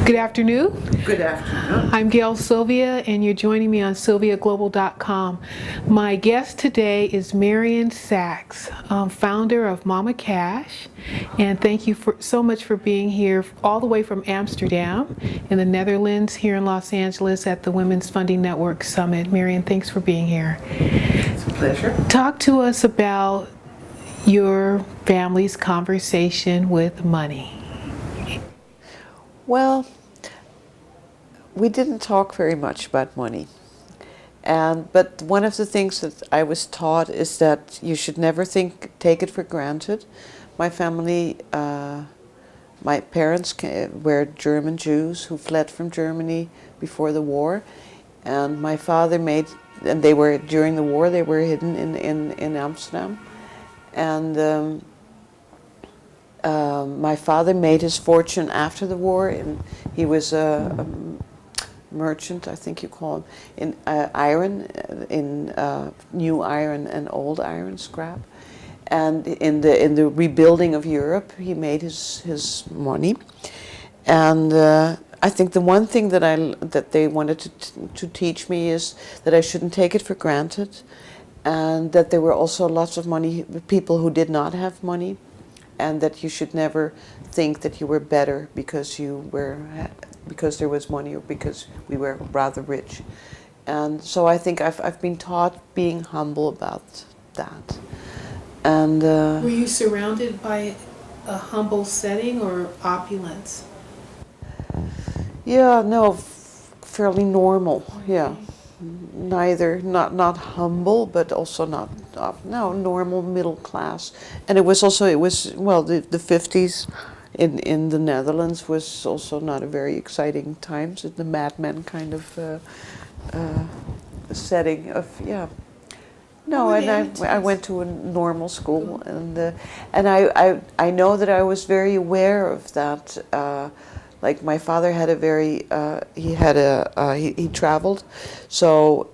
Good afternoon. Good afternoon. I'm Gael Sylvia, and you're joining me on sylviaglobal.com. My guest today is Marjan Sax, founder of Mama Cash, and thank you so much for being here all the way from Amsterdam in the Netherlands, here in Los Angeles at the Women's Funding Network Summit. Marjan, thanks for being here. It's a pleasure. Talk to us about your family's conversation with money. Well, we didn't talk very much about money. But one of the things that I was taught is that you should never take it for granted. My family, my parents were German Jews who fled from Germany before the war. And my father and they were, during the war, they were hidden in Amsterdam. And my father made his fortune after the war, and he was a merchant, I think you call him, in iron, in new iron and old iron scrap. And in the rebuilding of Europe, he made his money. And I think the one thing that they wanted to teach me is that I shouldn't take it for granted, and that there were also lots of people who did not have money, and that you should never think that you were better because there was money or because we were rather rich. And so I think I've been taught being humble about that. And were you surrounded by a humble setting or opulence? Yeah, no, fairly normal. Yeah, neither not humble, but also not normal middle class. And it was the 50s in the Netherlands was also not a very exciting time. So the Mad Men kind of setting of No, and I went to a normal school, and I know that I was very aware of that. Like my father had he traveled, so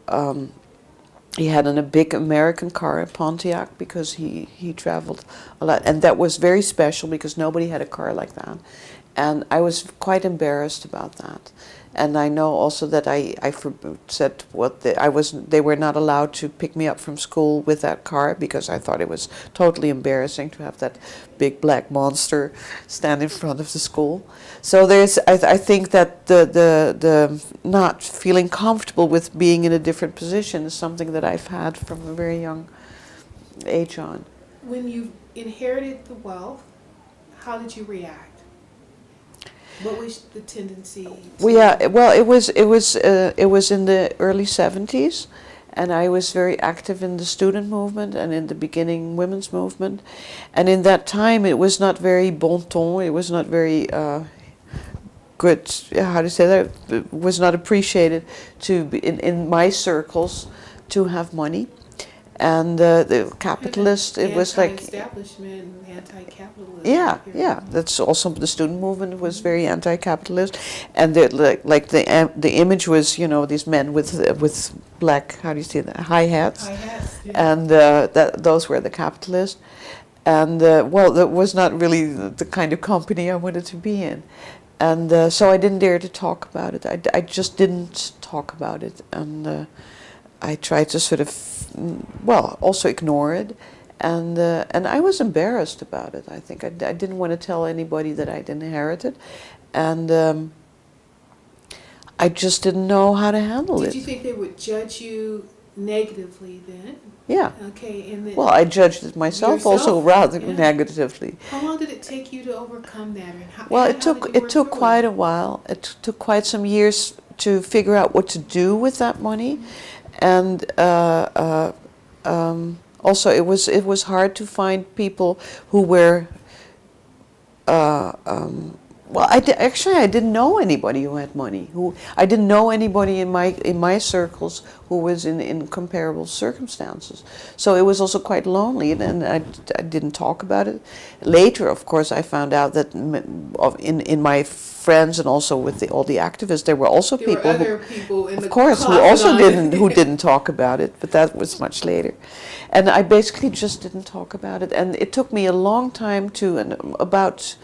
he had a big American car, a Pontiac, because he traveled a lot, and that was very special because nobody had a car like that, and I was quite embarrassed about that. And I know also that I said they were not allowed to pick me up from school with that car because I thought it was totally embarrassing to have that big black monster stand in front of the school. So I think that the not feeling comfortable with being in a different position is something that I've had from a very young age on. When you inherited the wealth, how did you react? What was the tendency? It was in the early 70s, and I was very active in the student movement and in the beginning women's movement, and in that time it was not very bon ton. It was not very good. How to say that? It was not appreciated to be in my circles to have money. And the capitalist, it was like anti-establishment and anti-capitalism. Yeah. That's also the student movement was very anti-capitalist, and the image was these men with black, how do you say that, high hats. Yeah. And those were the capitalists, and that was not really the kind of company I wanted to be in, and so I didn't dare to talk about it. I just didn't talk about it, and I tried to sort of also ignore it, and I was embarrassed about it. I think I didn't want to tell anybody that I'd inherited, and I just didn't know how to handle it. Did you think they would judge you negatively then? Yeah. Okay, and then. Well, I judged it myself also rather negatively. How long did it take you to overcome that? It took quite a while. It took quite some years to figure out what to do with that money. And also, it was hard to find people who were. I didn't know anybody who had money. I didn't know anybody in my circles who was in comparable circumstances. So it was also quite lonely, and I didn't talk about it. Later, of course, I found out that in my friends and also with all the activists, there were also people who didn't talk about it. But that was much later, and I basically just didn't talk about it. And it took me a long time about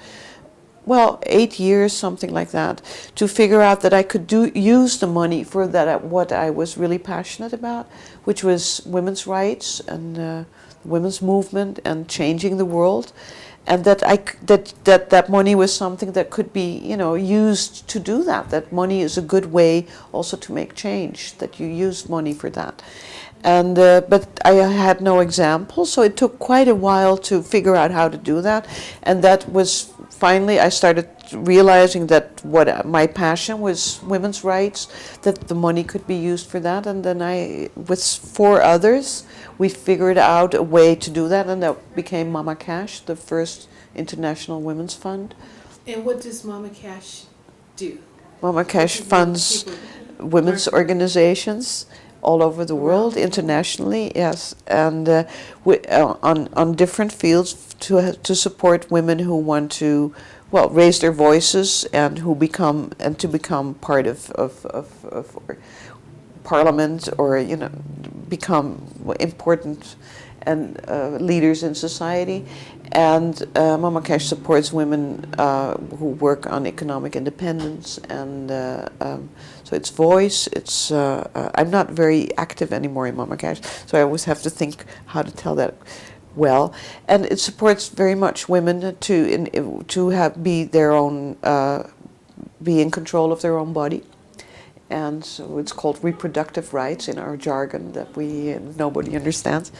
well, 8 years, something like that, to figure out that I could use the money for what I was really passionate about, which was women's rights and the women's movement and changing the world, and that money was something that could be, used to do that. That money is a good way also to make change. That you use money for that. And but I had no example, so it took quite a while to figure out how to do that. And that was finally I started realizing that what my passion was women's rights, that the money could be used for that. And then with 4 others, we figured out a way to do that, and that became Mama Cash, the first international women's fund. And what does Mama Cash do? Mama Cash funds women's organizations all over the world, internationally, yes, and on different fields to support women who want to, raise their voices and to become part of parliament, or become important and leaders in society. And Mama Cash supports women who work on economic independence, and so it's voice. It's I'm not very active anymore in Mama Cash, so I always have to think how to tell that well. And it supports very much women to be their own, be in control of their own body. And so it's called reproductive rights in our jargon that nobody understands.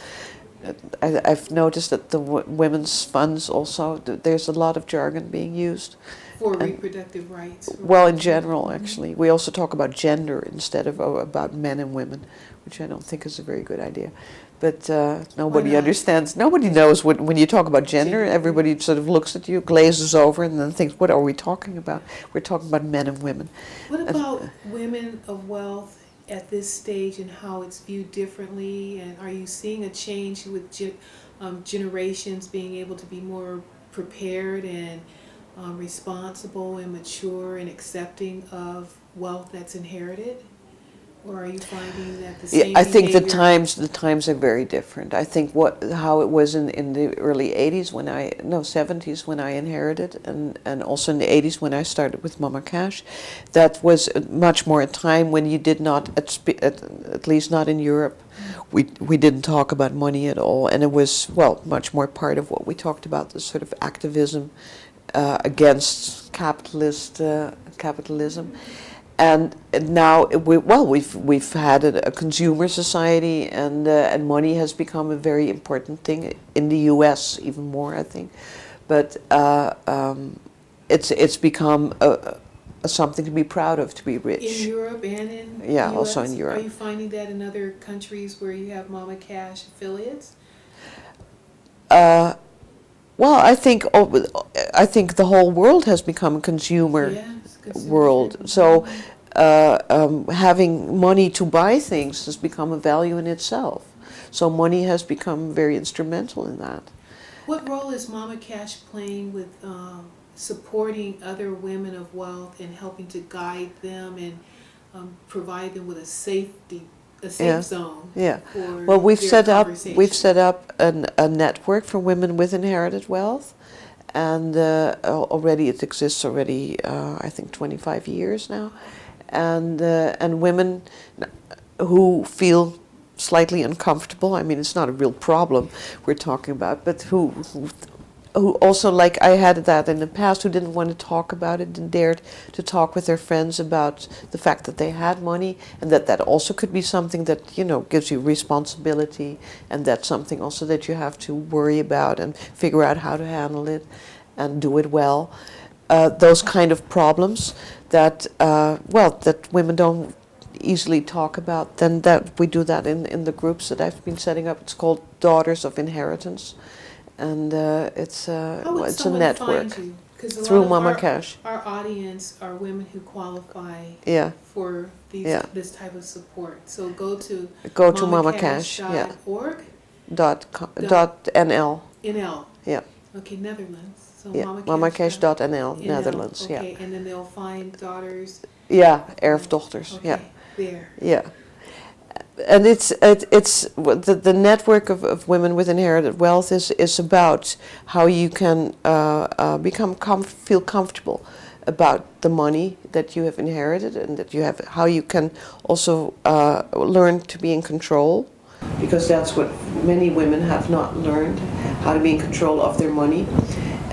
I've noticed that the women's funds also, there's a lot of jargon being used. For reproductive rights? Well, in general, actually. We also talk about gender instead of about men and women, which I don't think is a very good idea. But nobody understands. Nobody knows when you talk about gender. Everybody sort of looks at you, glazes over, and then thinks, what are we talking about? We're talking about men and women. What about women of wealth at this stage and how it's viewed differently? And are you seeing a change with generations being able to be more prepared and responsible and mature and accepting of wealth that's inherited? Or are you finding that the same I think behavior? the times are very different. I think how it was in the early 80s 70s when I inherited, and also in the 80s when I started with Mama Cash, that was much more a time when you did not, at least not in Europe, we didn't talk about money at all, and it was, much more part of what we talked about, the sort of activism against capitalism. And now we've had a consumer society, and money has become a very important thing in the U.S. even more, I think. But it's become something to be proud of, to be rich. In Europe and in the US? Also in Europe. Are you finding that in other countries where you have Mama Cash affiliates? I think the whole world has become a consumer world. So having money to buy things has become a value in itself. So money has become very instrumental in that. What role is Mama Cash playing with supporting other women of wealth and helping to guide them and provide them with a safe zone? Yeah. For Well, we've set up a network for women with inherited wealth, and already it exists already I think 25 years now, and women who feel slightly uncomfortable. I mean, it's not a real problem we're talking about, but who also, like I had that in the past, who didn't want to talk about it and dared to talk with their friends about the fact that they had money, and that also could be something that, gives you responsibility, and that's something also that you have to worry about and figure out how to handle it and do it well. Those kind of problems that, that women don't easily talk about, then that we do that in the groups that I've been setting up. It's called Daughters of Inheritance. And it's a network through Mama Cash. Our audience are women who qualify for this type of support. So go to mamacash.org. .nl. NL. Yeah. Okay, Netherlands. So mamacash.nl, Netherlands. Okay, yeah. And then they'll find daughters. Yeah, Erfdochters. Okay, yeah. There. Yeah. And the network of women with inherited wealth is about how you can feel comfortable about the money that you have inherited, and that you have, how you can also learn to be in control, because that's what many women have not learned, how to be in control of their money,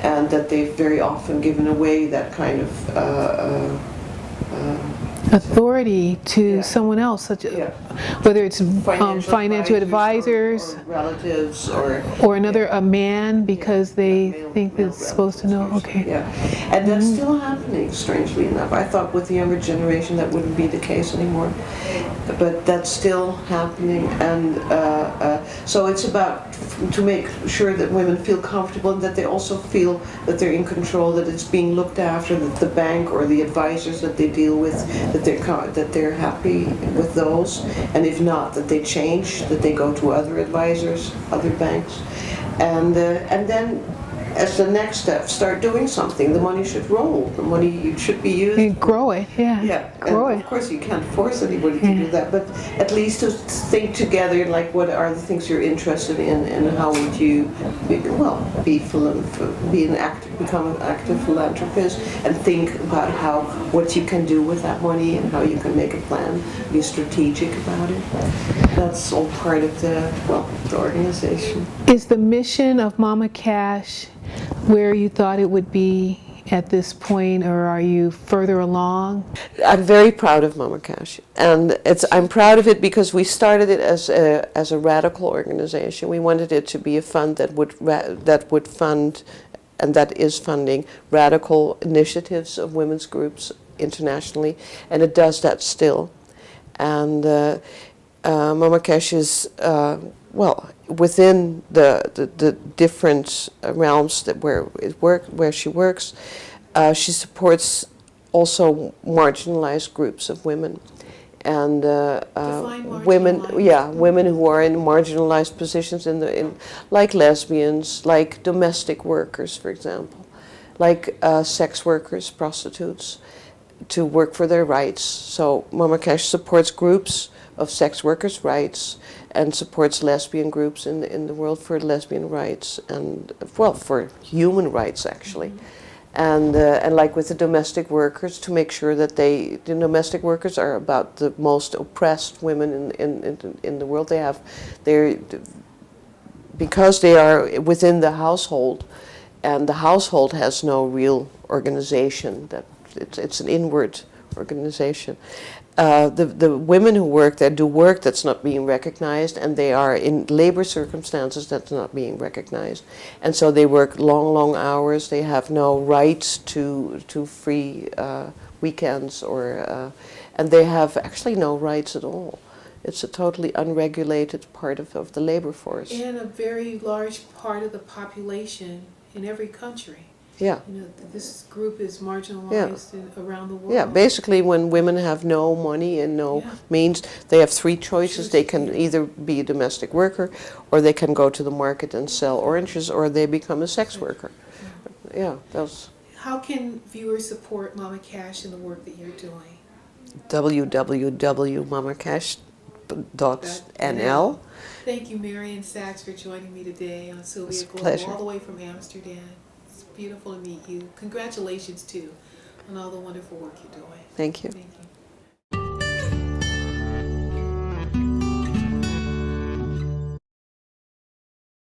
and that they've very often given away that kind of authority to Yeah. someone else, such as, Yeah. whether it's financial advisors or relatives or another a man, because they male- think male it's supposed to know. relatives Okay. usually. Yeah, and that's still happening, strangely enough. I thought with the younger generation that wouldn't be the case anymore, but that's still happening, and so it's about to make sure that women feel comfortable, and that they also feel that they're in control, that it's being looked after, that the bank or the advisors that they deal with, that they're happy with those, and if not, that they change, that they go to other advisors, other banks, and then as the next step, start doing something. The money should roll. The money should be used. And grow it, yeah. Yeah, Grow and it. of course you can't force anybody to do that, but at least to think together, like, what are the things you're interested in, and how would you, become an active philanthropist, and think about what you can do with that money, and how you can make a plan, be strategic about it. That's all part of the organization. Is the mission of Mama Cash where you thought it would be at this point, or are you further along? I'm very proud of Mama Cash, and I'm proud of it because we started it as a radical organization. We wanted it to be a fund that would fund, and that is funding, radical initiatives of women's groups internationally, and it does that still. And Mama Cash is within the different realms where she works. She supports also marginalized groups of women, and women who are in marginalized positions like lesbians, like domestic workers, for example, like sex workers, prostitutes, to work for their rights. So Mama Cash supports groups of sex workers' rights, and supports lesbian groups in the world for lesbian rights, and for human rights actually. And like with the domestic workers, to make sure that the domestic workers are about the most oppressed women in the world. Because they are within the household, and the household has no real organization. That it's an inward organization. The women who work there do work that's not being recognized, and they are in labor circumstances that's not being recognized, and so they work long hours. They have no rights to free weekends, and they have actually no rights at all. It's a totally unregulated part of the labor force. And a very large part of the population in every country. Yeah. This group is marginalized around the world. Yeah, basically when women have no money and no means, they have three choices. They can either be a domestic worker, or they can go to the market and sell oranges, or they become a sex worker. Yeah, those. How can viewers support Mama Cash and the work that you're doing? www.mamacasH.nl. Thank you, Marjan Sax, for joining me today on Sylvia It's a Global, pleasure. all the way from Amsterdam. It's beautiful to meet you. Congratulations, too, on all the wonderful work you're doing. Thank you. Thank you.